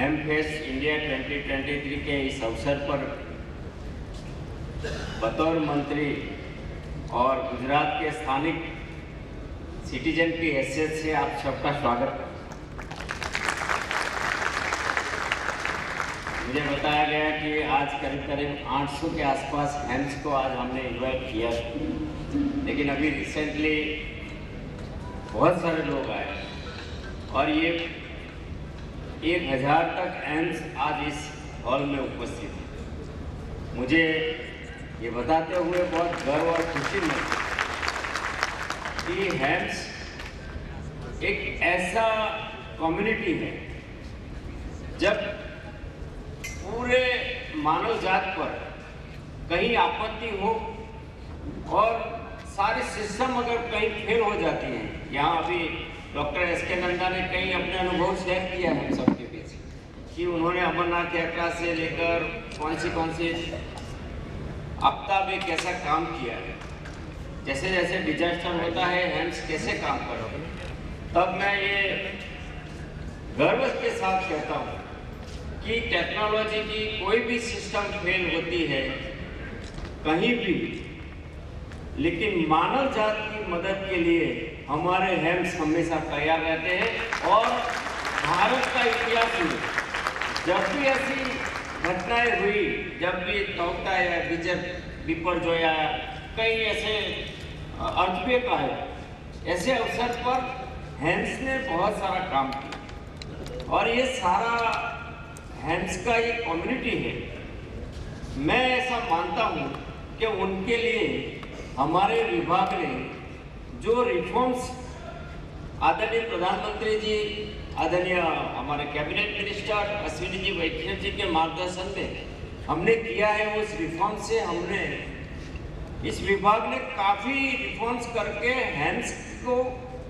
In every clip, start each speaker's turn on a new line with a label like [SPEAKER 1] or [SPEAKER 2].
[SPEAKER 1] हेमफेस्ट India 2023 के इस अवसर पर बतौर मंत्री और गुजरात के स्थानिक सिटीजन की हैसियत से आप सबका स्वागत। मुझे बताया गया कि आज करीब 800 के आसपास हेम्स को आज हमने इन्वाइट किया, लेकिन अभी रिसेंटली बहुत सारे लोग आए और ये 1000 तक हेम्स आज इस हॉल में उपस्थित है। मुझे ये बताते हुए बहुत गर्व और खुशी मिलती कि हेम्स एक ऐसा कम्युनिटी है जब पूरे मानव जात पर कहीं आपत्ति हो और सारे सिस्टम अगर कहीं फेल हो जाती हैं। यहाँ अभी डॉक्टर एस.के. नंदा ने कई अपने अनुभव शेयर किया है हम सबके बीच कि उन्होंने अमरनाथ यात्रा से लेकर कौन सी आपदा में कैसा काम किया है, जैसे जैसे डिजास्टर होता है हेम्स कैसे काम करोगे। तब मैं ये गर्व के साथ कहता हूँ कि टेक्नोलॉजी की कोई भी सिस्टम फेल होती है कहीं भी, लेकिन मानव जात की मदद के लिए हमारे हेम्स हमेशा तैयार रहते हैं। और भारत का इतिहास में जब भी ऐसी घटनाएं हुई, जब भी तोता या बिपरजोया कई ऐसे अर्थक्वेक आए, ऐसे अवसर पर हेम्स ने बहुत सारा काम किया और ये सारा हेम्स का ये कम्युनिटी है। मैं ऐसा मानता हूँ कि उनके लिए हमारे विभाग ने जो रिफॉर्म्स आदरणीय प्रधानमंत्री जी, आदरणीय हमारे कैबिनेट मिनिस्टर अश्विनी जी वैष्णव जी के मार्गदर्शन में हमने किया है, उस रिफॉर्म से हमने इस विभाग ने काफ़ी रिफॉर्म्स करके हेम्स को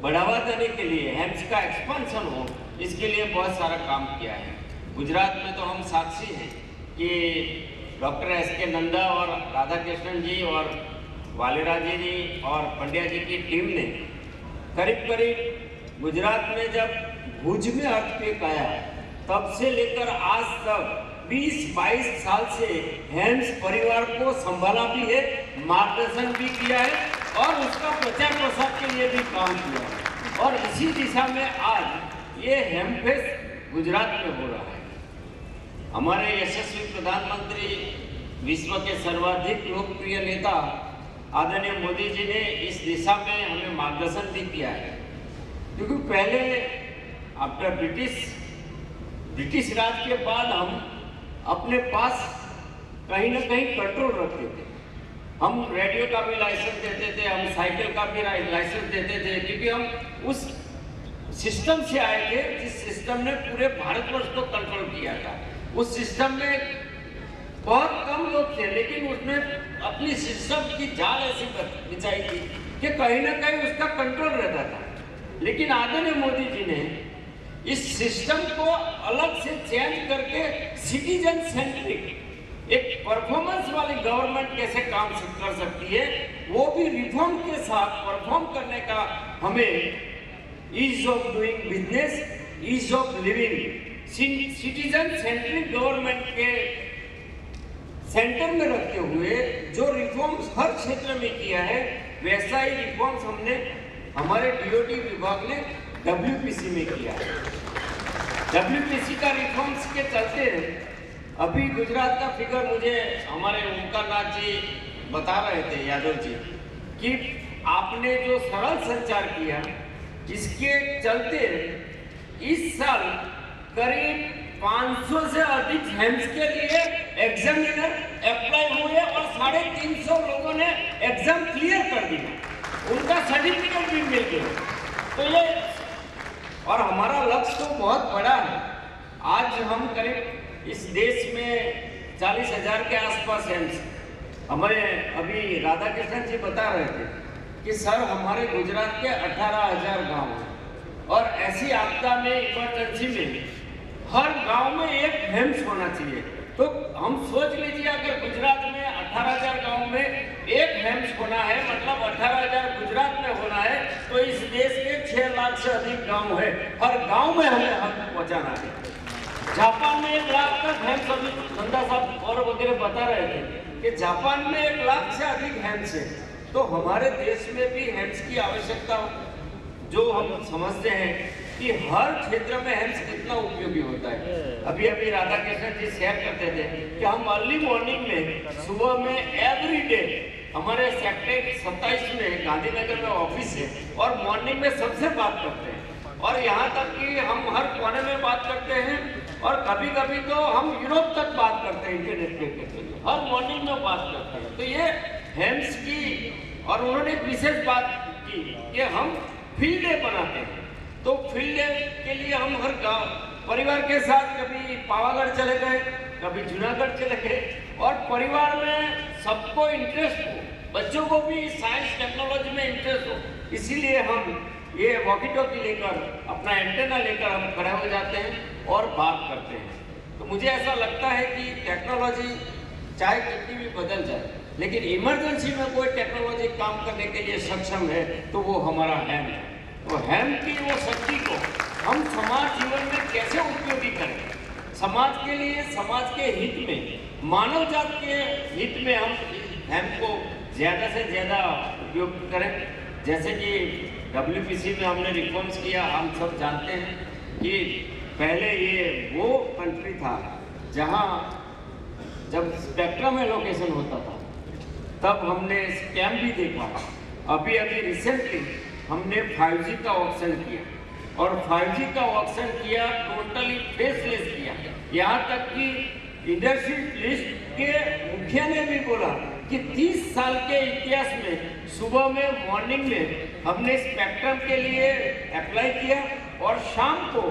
[SPEAKER 1] बढ़ावा देने के लिए, हेम्स का एक्सपेंशन हो, इसके लिए बहुत सारा काम किया है। गुजरात में तो हम साक्षी हैं कि डॉक्टर एस.के. नंदा और राधा कृष्णन जी और वालेराजी जी और पंड्या जी की टीम ने करीब गुजरात में जब भुज में अर्थक्वेक आया तब से लेकर आज तक 20-22 साल से हेम्स परिवार को संभाला भी है, मार्गदर्शन भी किया है और उसका प्रचार प्रसार के लिए भी काम किया है। और इसी दिशा में आज ये हेमफेस्ट गुजरात में हो रहा है। हमारे यशस्वी प्रधानमंत्री, विश्व के सर्वाधिक लोकप्रिय नेता आदरणीय मोदी जी ने इस दिशा में हमें मार्गदर्शन भी किया है, क्योंकि पहले आफ्टर ब्रिटिश राज के बाद हम अपने पास कहीं ना कहीं कंट्रोल रखते थे। हम रेडियो का भी लाइसेंस देते थे, हम साइकिल का भी लाइसेंस देते थे, क्योंकि हम उस सिस्टम से आए थे जिस सिस्टम ने पूरे भारतवर्ष को कंट्रोल किया था। उस सिस्टम में बहुत कम लोग थे, लेकिन उसमें अपनी सिस्टम की जाल ऐसी बिछाई थी कि कहीं ना कहीं उसका कंट्रोल रहता था। लेकिन आदरणीय मोदी जी ने इस सिस्टम को अलग से चेंज करके सिटीजन सेंट्रिक एक परफॉर्मेंस वाली गवर्नमेंट कैसे काम कर सकती है, वो भी रिफॉर्म के साथ परफॉर्म करने का हमें ease of doing business, ease of living, citizen centric government के सेंटर में रखते हुए जो रिफॉर्म्स हर क्षेत्र में किया है, वैसा ही रिफॉर्म्स हमने हमारे डीओटी विभाग ने डब्ल्यूपीसी में किया है। डब्ल्यूपीसी का रिफॉर्म्स के चलते अभी गुजरात का फिगर मुझे हमारे ओमकार नाथ जी बता रहे थे, यादव जी, कि आपने जो सरल संचार किया, इसके चलते इस साल करीब 500 से अधिक हेम्स के लिए एग्जामिनर अप्लाई हुए और 350 लोगों ने एग्जाम क्लियर कर दिया, उनका सर्टिफिकेट भी मिल गया। तो ये और हमारा लक्ष्य तो बहुत बड़ा है। आज हम करीब इस देश में 40,000 के आसपास हेम्स, हमारे अभी राधा कृष्णन जी बता रहे थे कि सर हमारे गुजरात के 18,000 गाँव हैं और ऐसी आपदा में, इमरजेंसी में हर गांव में एक हेम्स होना चाहिए। तो हम सोच लीजिए, अगर गुजरात में 18,000 गांव में एक हेम्स होना है, मतलब 18,000 गुजरात में होना है, तो इस देश के 6 लाख से अधिक गांव है, हर गांव में हमें हक पहुंचाना है। जापान में 1 लाख तक हैम्स, अभी नंदा साहब और वगैरह बता रहे थे कि जापान में 1 लाख से अधिक हैम्स है। तो हमारे देश में भी हैम्स की आवश्यकता, जो हम समझते हैं कि हर क्षेत्र में हैम्स कितना उपयोगी होता है। अभी अभी राधा कृष्ण जी शेयर करते थे कि हम अर्ली मॉर्निंग में, सुबह में एवरी डे हमारे सेक्टर 27 में गांधीनगर में ऑफिस है और मॉर्निंग में सबसे बात करते हैं, और यहाँ तक कि हम हर कोने में बात करते हैं, और कभी कभी तो हम यूरोप तक बात करते हैं इंटरनेट के, हर मॉर्निंग में बात करते हैं। तो ये हैम्स की, और उन्होंने एक विशेष बात की कि हम फील्ड डे बनाते हैं। तो फील्ड डे के लिए हम हर गांव परिवार के साथ कभी पावागढ़ चले गए, कभी जूनागढ़ चले गए, और परिवार में सबको इंटरेस्ट हो, बच्चों को भी साइंस टेक्नोलॉजी में इंटरेस्ट हो, इसीलिए हम ये वॉकी टॉकी लेकर, अपना एंटेना लेकर हम खड़े हो जाते हैं और बात करते हैं। तो मुझे ऐसा लगता है कि टेक्नोलॉजी चाहे कितनी भी बदल जाए, लेकिन इमरजेंसी में कोई टेक्नोलॉजी काम करने के लिए सक्षम है तो वो हमारा हैम है। तो हैम की वो शक्ति को हम समाज जीवन में कैसे उपयोगी करें, समाज के लिए, समाज के हित में, मानव जात के हित में हम हैम को ज़्यादा से ज़्यादा उपयोग करें। जैसे कि WPC में हमने रिफॉर्म्स किया, हम सब जानते हैं कि पहले ये वो कंट्री था जहाँ जब स्पेक्ट्रम एलोकेशन होता था तब हमने स्कैम भी देखा। अभी अभी रिसेंटली हमने 5G का ऑप्शन किया, और 5G का ऑप्शन किया टोटली फेसलेस किया। यहाँ तक कि इंडस्ट्रियलिस्ट के मुखिया ने भी बोला कि 30 साल के इतिहास में सुबह में, मॉर्निंग में हमने स्पेक्ट्रम के लिए अप्लाई किया, और शाम को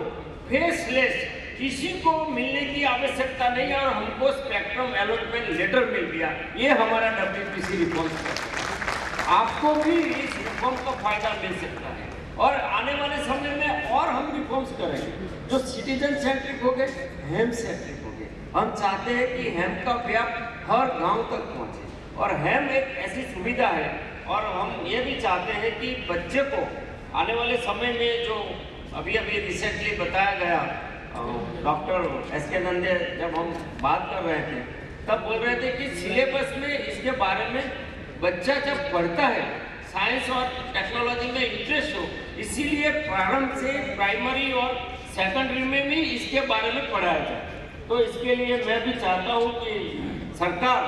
[SPEAKER 1] फेसलेस, किसी को मिलने की आवश्यकता नहीं, और हमको स्पेक्ट्रम अलॉटमेंट लेटर मिल गया। ये हमारा WPC रिफॉर्म है। आपको भी इस रिफॉर्म का फायदा मिल सकता है, और आने वाले समय में और हम रिफॉर्म्स करेंगे जो सिटीजन सेंट्रिक हो गए, हैम सेंट्रिक हो गए। हम चाहते हैं कि हैम का व्याप हर गांव तक पहुंचे, और हैम एक ऐसी सुविधा है। और हम ये भी चाहते हैं कि बच्चे को आने वाले समय में, जो अभी अभी रिसेंटली बताया गया, डॉक्टर SK नंदे जब हम बात कर रहे थे तब बोल रहे थे कि सिलेबस में इसके बारे में बच्चा जब पढ़ता है, साइंस और टेक्नोलॉजी में इंटरेस्ट हो, इसीलिए प्रारंभ से प्राइमरी और सेकेंडरी में भी इसके बारे में पढ़ाया जाए। तो इसके लिए मैं भी चाहता हूँ कि सरकार,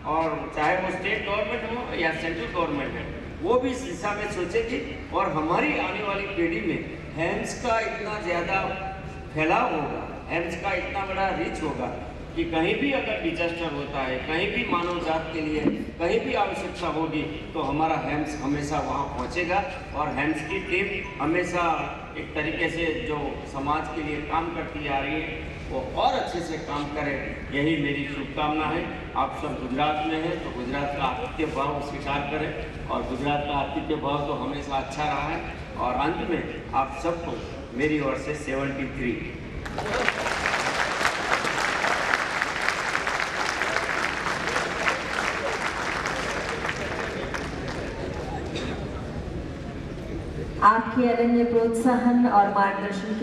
[SPEAKER 1] और चाहे वो स्टेट गवर्नमेंट हो या सेंट्रल गवर्नमेंट है, वो भी इस दिशा में सोचेगी, और हमारी आने वाली पीढ़ी में हैम्स का इतना ज़्यादा फैलाव होगा, हैम्स का इतना बड़ा रीच होगा कि कहीं भी अगर डिजास्टर होता है, कहीं भी मानव जात के लिए कहीं भी आवश्यकता होगी, तो हमारा हैम्स हमेशा वहाँ पहुँचेगा। और हैम्स की टीम हमेशा एक तरीके से जो समाज के लिए काम करती आ रही है, वो और अच्छे से काम करे, यही मेरी शुभकामना है। आप सब गुजरात में हैं तो गुजरात का आतिथ्य भाव स्वीकार करें, और गुजरात का आतिथ्य भाव तो हमेशा अच्छा रहा है। और अंत में आप सबको मेरी ओर से 73।
[SPEAKER 2] आपके अनन्य प्रोत्साहन और मार्गदर्शन के